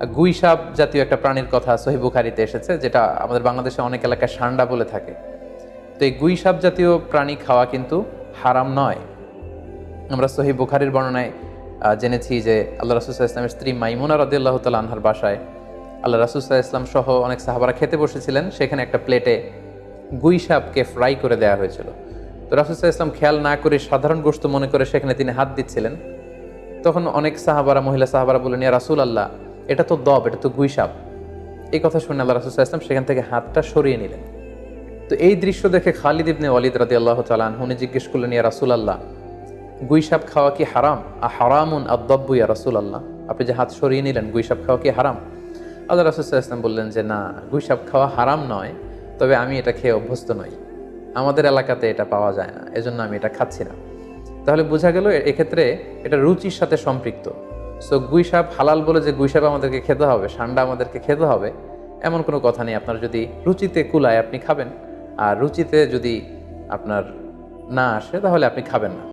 গুই সাপ জাতীয় একটা প্রাণীর কথা সহিহ বুখারীতে এসেছে, যেটা আমাদের বাংলাদেশে অনেক এলাকায় সান্ডা বলে থাকে। তো এই গুই সাপ জাতীয় প্রাণী খাওয়া কিন্তু হারাম নয়। আমরা সহিহ বুখারীর বর্ণনায় জেনেছি যে আল্লাহ রাসূল সাল্লাল্লাহু আলাইহি ওয়াসাল্লামের স্ত্রী মাইমুনা রাদিয়াল্লাহু তাআলা আনহার বাসায় আল্লাহ রাসূল সাল্লাল্লাহু আলাইহি ওয়াসাল্লাম সহ অনেক সাহাবারা খেতে বসেছিলেন। সেখানে একটা প্লেটে গুই সাপকে ফ্রাই করে দেওয়া হয়েছিল। তো রাসূল সাল্লাল্লাহু আলাইহি ওয়াসাল্লাম খেয়াল না করে সাধারণ গোশত মনে করে সেখানে তিনি হাত দিচ্ছিলেন। তখন অনেক সাহাবারা, মহিলা সাহাবারা বললেন, ইয়া রাসূলুল্লাহ, এটা তো দব, এটা তো গুই সাপ। এই কথা শুনে আল্লাহ রাসূল সাল্লাল্লাহু আলাইহি ওয়াসাল্লাম সেখান থেকে হাতটা সরিয়ে নিলেন। তো এই দৃশ্য দেখে খালিদ ইবনে ওয়ালিদ রাদিয়াল্লাহু তাআলা আনহু জিজ্ঞেস করলেন, ইয়া রাসূলুল্লাহ, গুই সাপ খাওয়া কি হারাম? হারামুন আদ-দাব্বু ইয়া রাসূলুল্লাহ, আপনি যে হাত সরিয়ে নিলেন, গুই সাপ খাওয়া কি হারাম? আল্লাহ রাসূল সাল্লাল্লাহু আলাইহি ওয়াসাল্লাম বললেন যে না, গুই সাপ খাওয়া হারাম নয়, তবে আমি এটা খেয়ে অভ্যস্ত নই, আমাদের এলাকাতে এটা পাওয়া যায় না, এজন্য আমি এটা খাচ্ছি না। তাহলে বোঝা গেল এক্ষেত্রে এটা রুচির সাথে সম্পৃক্ত। সো গুই সাপ হালাল বলে যে গুই সাপ আমাদেরকে খেতে হবে, সান্ডা আমাদেরকে খেতে হবে, এমন কোনো কথা নেই। আপনার যদি রুচিতে কুলায় আপনি খাবেন, আর রুচিতে যদি আপনার না আসে তাহলে আপনি খাবেন না।